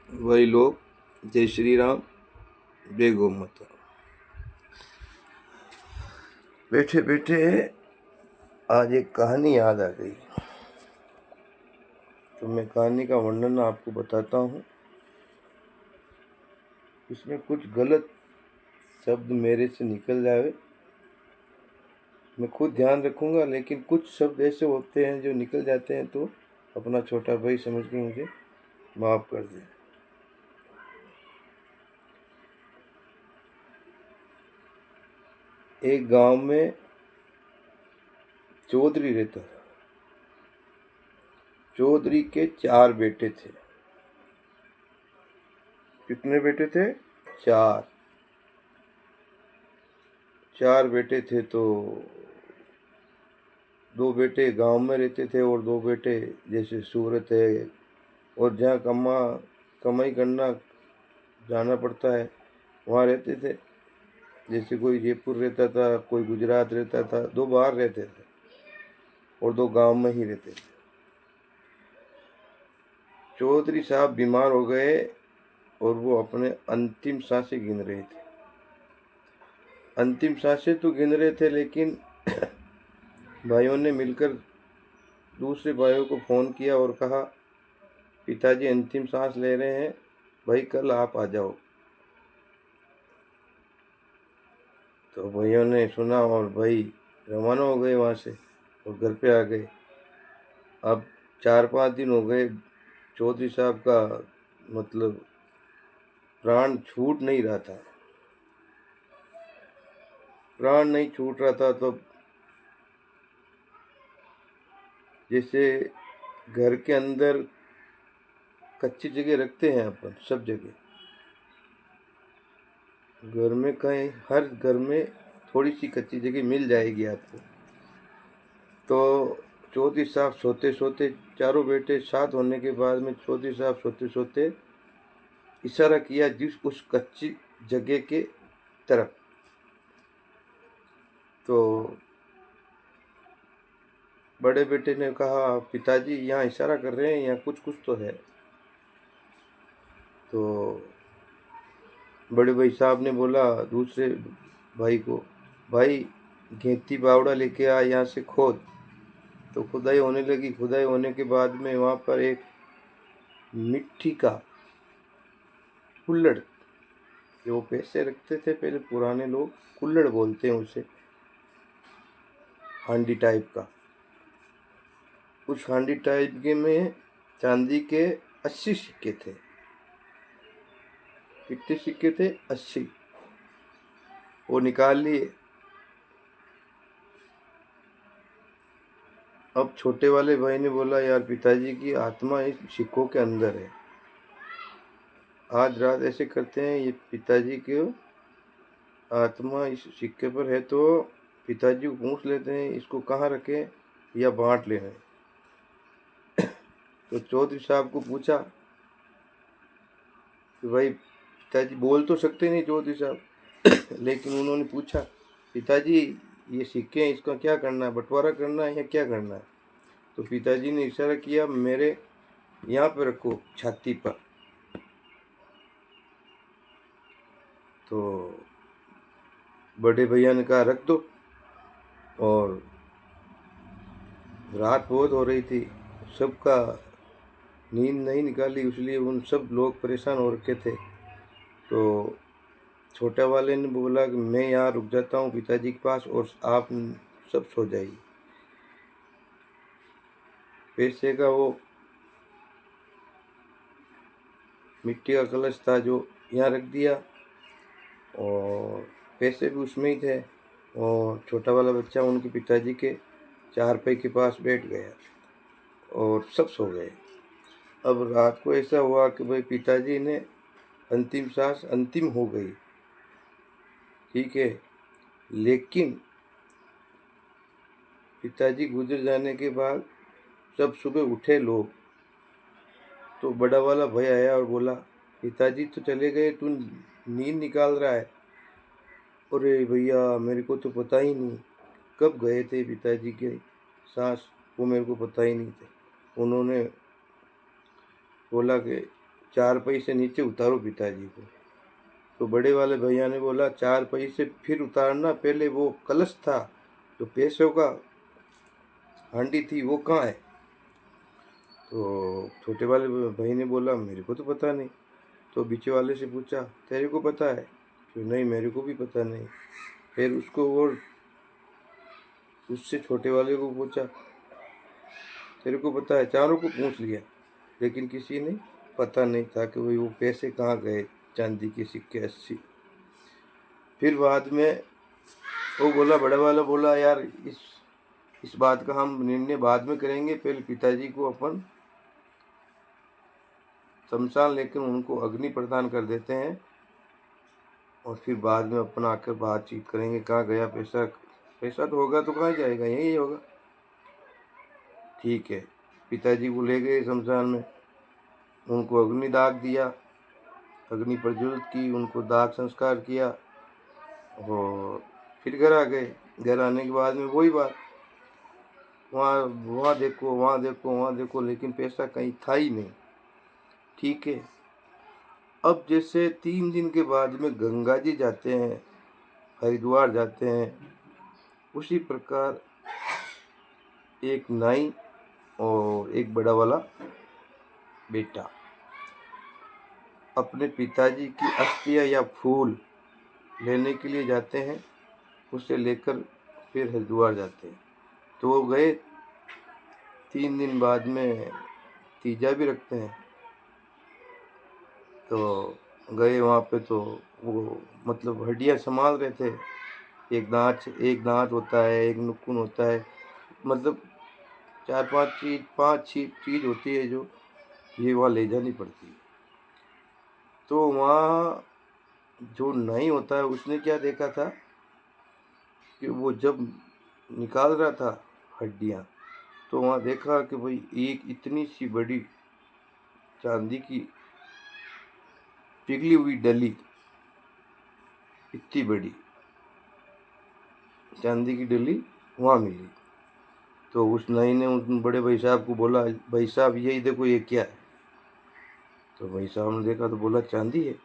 वही लोग। जय श्री राम, जय गौ माता। बैठे बैठे आज एक कहानी याद आ गई, तो मैं कहानी का वर्णन आपको बताता हूँ। इसमें कुछ गलत शब्द मेरे से निकल जाए, मैं खुद ध्यान रखूँगा, लेकिन कुछ शब्द ऐसे होते हैं जो निकल जाते हैं, तो अपना छोटा भाई समझ के मुझे माफ़ कर दें। एक गांव में चौधरी रहता था। चौधरी के 4 बेटे थे। कितने बेटे थे? 4। 4 बेटे थे, तो 2 बेटे गांव में रहते थे और 2 बेटे जैसे सूरत है और जहाँ कमाई करना जाना पड़ता है वहाँ रहते थे। जैसे कोई जयपुर रहता था, कोई गुजरात रहता था, 2 बाहर रहते थे और 2 गांव में ही रहते थे। चौधरी साहब बीमार हो गए और वो अपने अंतिम सांसें गिन रहे थे। अंतिम सांसें तो गिन रहे थे, लेकिन भाइयों ने मिलकर दूसरे भाइयों को फ़ोन किया और कहा, पिताजी अंतिम सांस ले रहे हैं, भाई कल आप आ जाओ। तो भाइयों ने सुना और भाई रवाना हो गए वहाँ से और घर पे आ गए। अब 4-5 दिन हो गए, चौधरी साहब का मतलब प्राण छूट नहीं रहा था। प्राण नहीं छूट रहा था, तो जैसे घर के अंदर कच्ची जगह रखते हैं अपन, सब जगह घर में कहीं हर घर में थोड़ी सी कच्ची जगह मिल जाएगी आपको। तो चौधरी साहब सोते सोते, चारों बेटे साथ होने के बाद में चौधरी साहब सोते सोते इशारा किया जिस उस कच्ची जगह के तरफ। तो बड़े बेटे ने कहा, पिताजी यहाँ इशारा कर रहे हैं, यहाँ कुछ कुछ तो है। तो बड़े भाई साहब ने बोला दूसरे भाई को, भाई घेती बावड़ा लेके आ, यहाँ से खोद। तो खुदाई होने लगी। खुदाई होने के बाद में वहाँ पर एक मिट्टी का कुल्हड़, जो पैसे रखते थे पहले पुराने लोग, कुल्हड़ बोलते हैं उसे, हांडी टाइप का। उस हांडी टाइप के में चांदी के 80 सिक्के थे। कितने सिक्के थे? 80। वो निकाल लिए। अब छोटे वाले भाई ने बोला, यार पिताजी की आत्मा इस सिक्कों के अंदर है, आज रात ऐसे करते हैं, ये पिताजी की आत्मा इस सिक्के पर है, तो पिताजी को पूछ लेते हैं इसको कहाँ रखें या बांट लेना है। तो चौधरी साहब को पूछा कि भाई, पिताजी बोल तो सकते नहीं चौधरी साहब लेकिन उन्होंने पूछा, पिताजी ये सिक्के हैं, इसका क्या करना है, बंटवारा करना है या क्या करना है? तो पिताजी ने इशारा किया, मेरे यहाँ पे रखो, छाती पर। तो बड़े भैया ने कहा रख दो। और रात बहुत हो रही थी, सबका नींद नहीं निकाली, इसलिए उन सब लोग परेशान हो रखे थे। तो छोटे वाले ने बोला कि मैं यहाँ रुक जाता हूँ पिताजी के पास और आप सब सो जाइए। पैसे का वो मिट्टी का कलश था जो यहाँ रख दिया और पैसे भी उसमें ही थे, और छोटा वाला बच्चा उनके पिताजी के चारपाई के पास बैठ गया और सब सो गए। अब रात को ऐसा हुआ कि भाई पिताजी ने अंतिम सांस अंतिम हो गई, ठीक है, लेकिन पिताजी गुजर जाने के बाद जब सुबह उठे लोग, तो बड़ा वाला भाई आया और बोला, पिताजी तो चले गए, तू नींद निकाल रहा है? अरे भैया, मेरे को तो पता ही नहीं कब गए थे पिताजी के सांस, वो मेरे को पता ही नहीं थे। उन्होंने बोला कि चारपाई से नीचे उतारो पिताजी को। तो बड़े वाले भैया ने बोला, चारपाई से फिर उतारना, पहले वो कलश था जो पैसों का हांडी थी वो कहाँ है? तो छोटे वाले भाई ने बोला, मेरे को तो पता नहीं। तो बीचे वाले से पूछा, तेरे को पता है? तो नहीं, मेरे को भी पता नहीं। फिर उसको और उससे छोटे वाले को पूछा, तेरे को पता है? चारों को पूछ लिया, लेकिन किसी ने पता नहीं था कि भाई वो पैसे कहाँ गए, चांदी के सिक्के 80। फिर बाद में वो बोला, बड़ा वाला बोला, यार इस बात का हम निर्णय बाद में करेंगे, पहले पिताजी को अपन शमशान लेकर उनको अग्नि प्रदान कर देते हैं और फिर बाद में अपन आकर बातचीत करेंगे, कहाँ गया पैसा। पैसा तो होगा तो कहाँ जाएगा, यही होगा। ठीक है, पिताजी को ले गए शमशान में, उनको अग्नि दाग दिया, अग्नि प्रज्वलित की, उनको दाग संस्कार किया और फिर घर आ गए। घर आने के बाद में वही बात, वहाँ वहाँ देखो, वहाँ देखो, वहाँ देखो, लेकिन पैसा कहीं था ही नहीं। ठीक है, अब जैसे 3 दिन के बाद में गंगा जी जाते हैं, हरिद्वार जाते हैं, उसी प्रकार एक नाई और एक बड़ा वाला बेटा अपने पिताजी की अस्थियाँ या फूल लेने के लिए जाते हैं, उसे लेकर फिर हरिद्वार जाते हैं। तो वो गए, 3 दिन बाद में तीजा भी रखते हैं। तो गए वहाँ पे, तो वो मतलब हड्डियाँ संभाल रहे थे। एक दांत होता है, एक नुक्कन होता है, मतलब 4-5 चीज होती है जो ये वहाँ ले जानी पड़ती है। तो वहाँ जो नहीं होता है उसने क्या देखा था कि वो जब निकाल रहा था हड्डियाँ, तो वहाँ देखा कि भाई एक इतनी सी बड़ी चांदी की पिघली हुई डली, इतनी बड़ी चांदी की डली वहाँ मिली। तो उस नाई ने उस बड़े भाई साहब को बोला, भाई साहब यही देखो, ये क्या है? तो भाई साहब ने देखा तो बोला, चांदी है।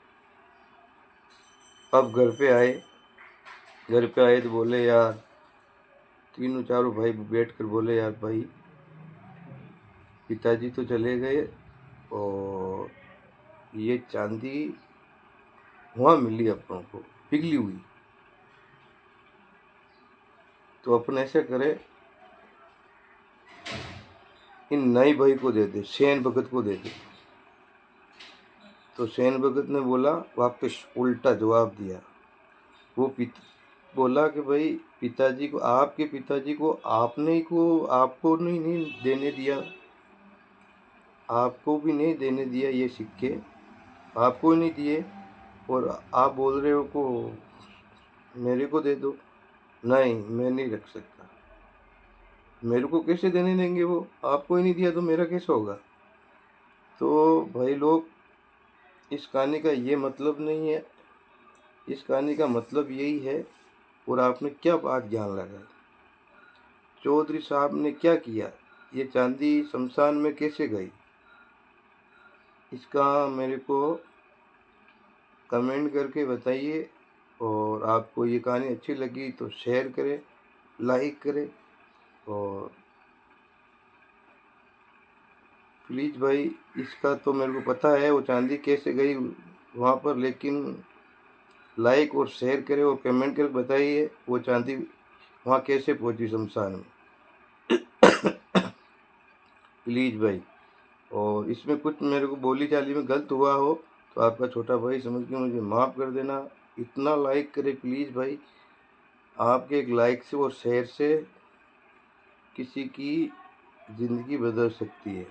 अब घर पे आए तो बोले, यार तीनों चारों भाई बैठ कर बोले, यार भाई पिताजी तो चले गए और ये चांदी वहाँ मिली अपन को पिघली हुई, तो अपन ऐसा करें, इन नई भाई को दे दे, सेन भगत को दे दे। तो सेन भगत ने बोला, वापस उल्टा जवाब दिया। वो बोला कि भाई पिताजी को, आपके पिताजी को आपको नहीं देने दिया, आपको भी नहीं देने दिया, ये सिक्के आपको नहीं दिए, और आप बोल रहे हो को मेरे को दे दो। नहीं, मैं नहीं रख सकता, मेरे को कैसे देने देंगे, वो आपको ही नहीं दिया तो मेरा कैसे होगा? तो भाई लोग, इस कहानी का ये मतलब नहीं है, इस कहानी का मतलब यही है। और आपने क्या बात ज्ञान लगा, चौधरी साहब ने क्या किया, ये चांदी शमशान में कैसे गई, इसका मेरे को कमेंट करके बताइए। और आपको ये कहानी अच्छी लगी तो शेयर करें, लाइक करें, और प्लीज़ भाई, इसका तो मेरे को पता है वो चांदी कैसे गई वहाँ पर, लेकिन लाइक और शेयर करें और कमेंट करके बताइए वो चांदी वहाँ कैसे पहुँची शमशान में, प्लीज़ भाई। और इसमें कुछ मेरे को बोली चाली में गलत हुआ हो तो आपका छोटा भाई समझ के मुझे माफ़ कर देना। इतना लाइक करें प्लीज़ भाई, आपके एक लाइक से और शेयर से किसी की ज़िंदगी बदल सकती है।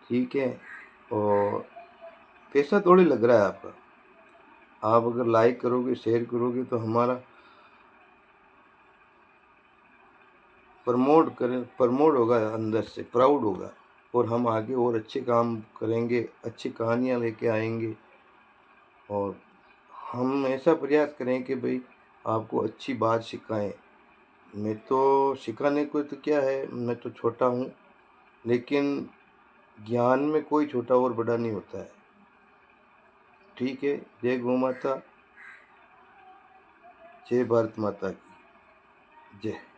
ठीक है, और पैसा थोड़ी लग रहा है आपका, आप अगर लाइक करोगे, शेयर करोगे तो हमारा प्रमोट होगा, अंदर से प्राउड होगा, और हम आगे और अच्छे काम करेंगे, अच्छी कहानियाँ लेके आएंगे। और हम ऐसा प्रयास करें कि भाई आपको अच्छी बात सिखाएं। मैं तो सिखाने को तो क्या है, मैं तो छोटा हूँ, लेकिन ज्ञान में कोई छोटा और बड़ा नहीं होता है। ठीक है। जय गौ माता, जय भारत माता की जय।